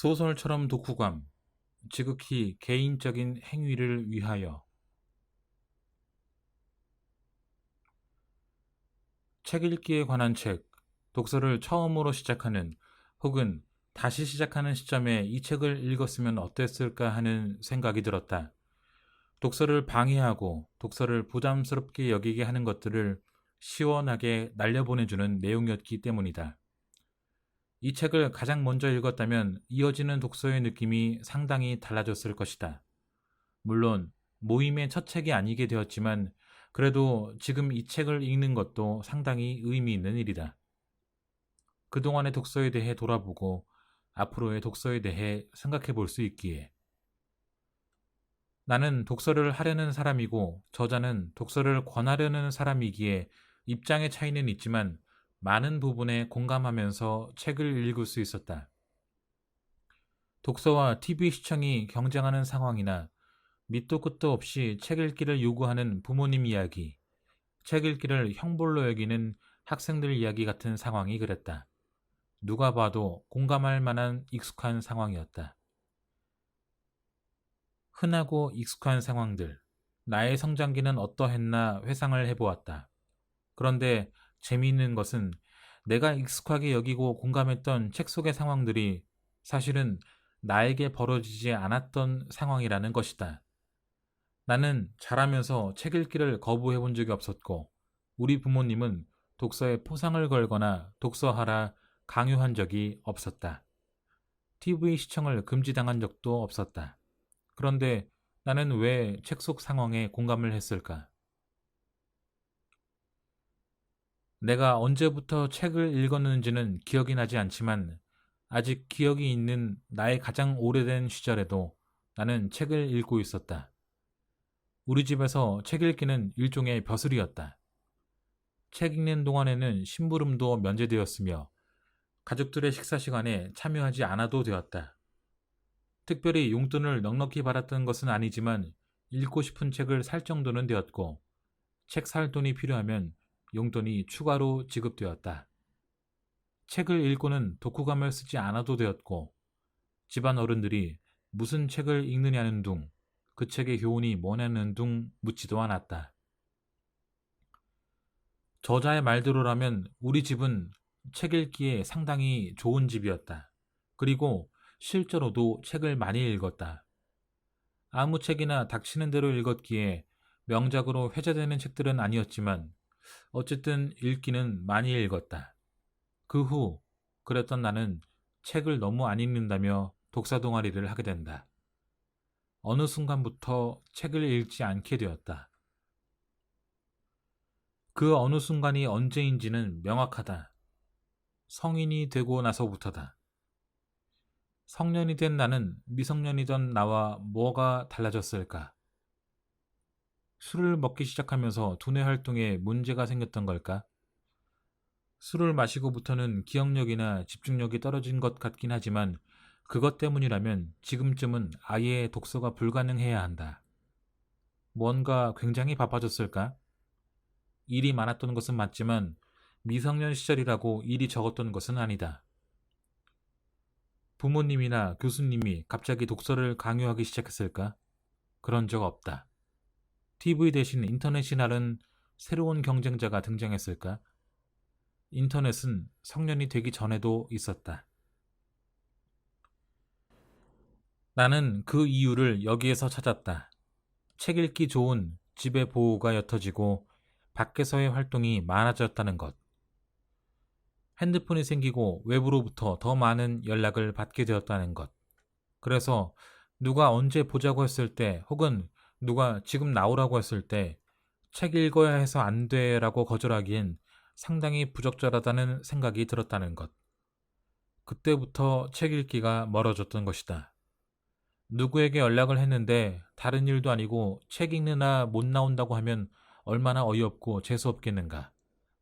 소설처럼 독후감, 지극히 개인적인 행위를 위하여. 책 읽기에 관한 책, 독서를 처음으로 시작하는 혹은 다시 시작하는 시점에 이 책을 읽었으면 어땠을까 하는 생각이 들었다. 독서를 방해하고 독서를 부담스럽게 여기게 하는 것들을 시원하게 날려보내주는 내용이었기 때문이다. 이 책을 가장 먼저 읽었다면 이어지는 독서의 느낌이 상당히 달라졌을 것이다. 물론 모임의 첫 책이 아니게 되었지만 그래도 지금 이 책을 읽는 것도 상당히 의미 있는 일이다. 그동안의 독서에 대해 돌아보고 앞으로의 독서에 대해 생각해 볼 수 있기에. 나는 독서를 하려는 사람이고 저자는 독서를 권하려는 사람이기에 입장의 차이는 있지만 많은 부분에 공감하면서 책을 읽을 수 있었다. 독서와 TV 시청이 경쟁하는 상황이나 밑도 끝도 없이 책 읽기를 요구하는 부모님 이야기, 책 읽기를 형벌로 여기는 학생들 이야기 같은 상황이 그랬다. 누가 봐도 공감할 만한 익숙한 상황이었다. 흔하고 익숙한 상황들, 나의 성장기는 어떠했나 회상을 해보았다. 그런데 재미있는 것은 내가 익숙하게 여기고 공감했던 책 속의 상황들이 사실은 나에게 벌어지지 않았던 상황이라는 것이다. 나는 자라면서 책 읽기를 거부해 본 적이 없었고 우리 부모님은 독서에 포상을 걸거나 독서하라 강요한 적이 없었다. TV 시청을 금지당한 적도 없었다. 그런데 나는 왜 책 속 상황에 공감을 했을까? 내가 언제부터 책을 읽었는지는 기억이 나지 않지만 아직 기억이 있는 나의 가장 오래된 시절에도 나는 책을 읽고 있었다. 우리 집에서 책 읽기는 일종의 벼슬이었다. 책 읽는 동안에는 심부름도 면제되었으며 가족들의 식사 시간에 참여하지 않아도 되었다. 특별히 용돈을 넉넉히 받았던 것은 아니지만 읽고 싶은 책을 살 정도는 되었고 책 살 돈이 필요하면 용돈이 추가로 지급되었다. 책을 읽고는 독후감을 쓰지 않아도 되었고 집안 어른들이 무슨 책을 읽느냐는 둥, 그 책의 교훈이 뭐냐는 둥 묻지도 않았다. 저자의 말대로라면 우리 집은 책 읽기에 상당히 좋은 집이었다. 그리고 실제로도 책을 많이 읽었다. 아무 책이나 닥치는 대로 읽었기에 명작으로 회자되는 책들은 아니었지만 어쨌든 읽기는 많이 읽었다. 그 후 그랬던 나는 책을 너무 안 읽는다며 독서 동아리를 하게 된다. 어느 순간부터 책을 읽지 않게 되었다. 그 어느 순간이 언제인지는 명확하다. 성인이 되고 나서부터다. 성년이 된 나는 미성년이던 나와 뭐가 달라졌을까? 술을 먹기 시작하면서 두뇌 활동에 문제가 생겼던 걸까? 술을 마시고부터는 기억력이나 집중력이 떨어진 것 같긴 하지만 그것 때문이라면 지금쯤은 아예 독서가 불가능해야 한다. 뭔가 굉장히 바빠졌을까? 일이 많았던 것은 맞지만 미성년 시절이라고 일이 적었던 것은 아니다. 부모님이나 교수님이 갑자기 독서를 강요하기 시작했을까? 그런 적 없다. TV 대신 인터넷이 나른 새로운 경쟁자가 등장했을까? 인터넷은 성년이 되기 전에도 있었다. 나는 그 이유를 여기에서 찾았다. 책 읽기 좋은 집의 보호가 옅어지고 밖에서의 활동이 많아졌다는 것. 핸드폰이 생기고 외부로부터 더 많은 연락을 받게 되었다는 것. 그래서 누가 언제 보자고 했을 때 혹은 누가 지금 나오라고 했을 때 책 읽어야 해서 안 돼라고 거절하기엔 상당히 부적절하다는 생각이 들었다는 것. 그때부터 책 읽기가 멀어졌던 것이다. 누구에게 연락을 했는데 다른 일도 아니고 책 읽느라 못 나온다고 하면 얼마나 어이없고 재수없겠는가.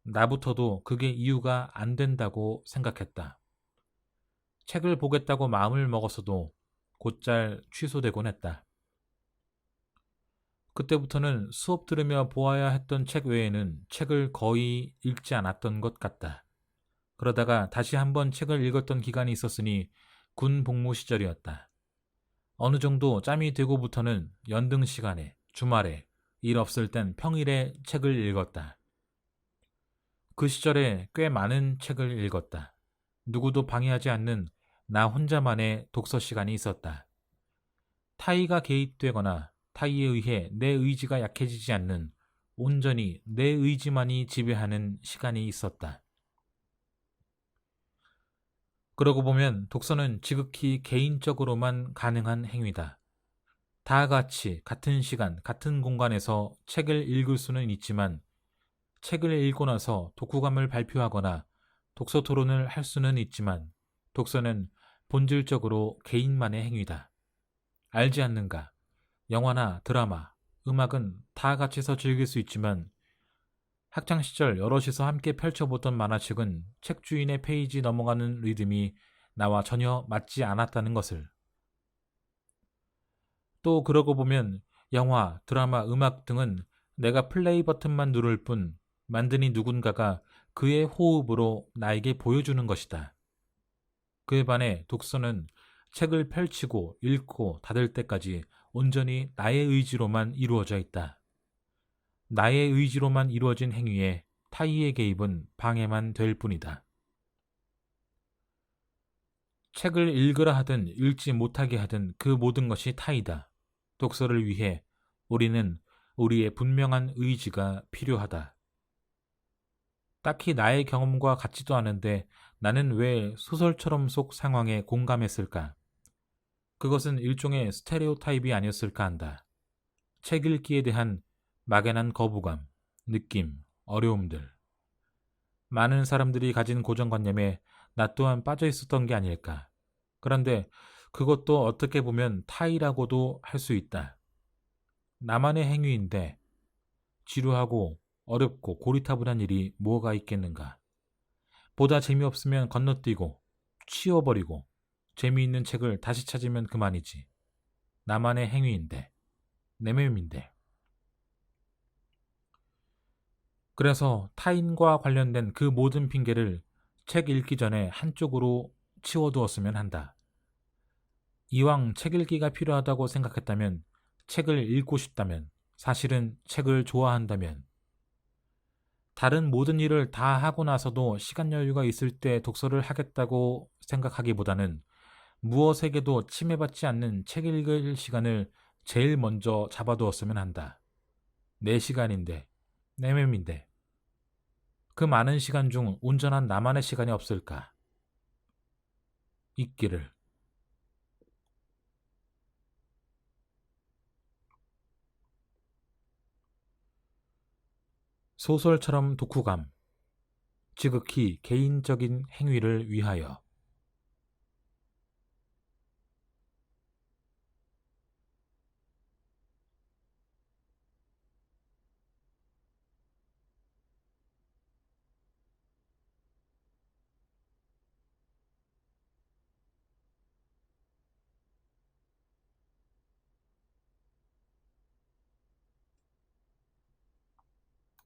나부터도 그게 이유가 안 된다고 생각했다. 책을 보겠다고 마음을 먹었어도 곧잘 취소되곤 했다. 그때부터는 수업 들으며 보아야 했던 책 외에는 책을 거의 읽지 않았던 것 같다. 그러다가 다시 한번 책을 읽었던 기간이 있었으니 군 복무 시절이었다. 어느 정도 짬이 되고부터는 연등 시간에, 주말에, 일 없을 땐 평일에 책을 읽었다. 그 시절에 꽤 많은 책을 읽었다. 누구도 방해하지 않는 나 혼자만의 독서 시간이 있었다. 타의가 개입되거나 타의에 의해 내 의지가 약해지지 않는 온전히 내 의지만이 지배하는 시간이 있었다. 그러고 보면 독서는 지극히 개인적으로만 가능한 행위다. 다 같이 같은 시간, 같은 공간에서 책을 읽을 수는 있지만 책을 읽고 나서 독후감을 발표하거나 독서 토론을 할 수는 있지만 독서는 본질적으로 개인만의 행위다. 알지 않는가? 영화나 드라마, 음악은 다 같이서 즐길 수 있지만 학창시절 여럿이서 함께 펼쳐보던 만화책은 책 주인의 페이지 넘어가는 리듬이 나와 전혀 맞지 않았다는 것을. 또 그러고 보면 영화, 드라마, 음악 등은 내가 플레이 버튼만 누를 뿐 만드니 누군가가 그의 호흡으로 나에게 보여주는 것이다. 그에 반해 독서는 책을 펼치고 읽고 닫을 때까지 온전히 나의 의지로만 이루어져 있다. 나의 의지로만 이루어진 행위에 타의의 개입은 방해만 될 뿐이다. 책을 읽으라 하든 읽지 못하게 하든 그 모든 것이 타의다. 독서를 위해 우리는 우리의 분명한 의지가 필요하다. 딱히 나의 경험과 같지도 않은데 나는 왜 소설처럼 속 상황에 공감했을까? 그것은 일종의 스테레오타입이 아니었을까 한다. 책 읽기에 대한 막연한 거부감, 느낌, 어려움들. 많은 사람들이 가진 고정관념에 나 또한 빠져 있었던 게 아닐까. 그런데 그것도 어떻게 보면 타의라고도 할 수 있다. 나만의 행위인데 지루하고 어렵고 고리타분한 일이 뭐가 있겠는가. 보다 재미없으면 건너뛰고 치워버리고 재미있는 책을 다시 찾으면 그만이지. 나만의 행위인데, 내 맘인데. 그래서 타인과 관련된 그 모든 핑계를 책 읽기 전에 한쪽으로 치워두었으면 한다. 이왕 책 읽기가 필요하다고 생각했다면, 책을 읽고 싶다면, 사실은 책을 좋아한다면, 다른 모든 일을 다 하고 나서도 시간 여유가 있을 때 독서를 하겠다고 생각하기보다는 무엇에게도 침해받지 않는 책 읽을 시간을 제일 먼저 잡아두었으면 한다. 내 시간인데, 내 맘인데. 그 많은 시간 중 온전한 나만의 시간이 없을까? 있기를. 소설처럼 독후감. 지극히 개인적인 행위를 위하여.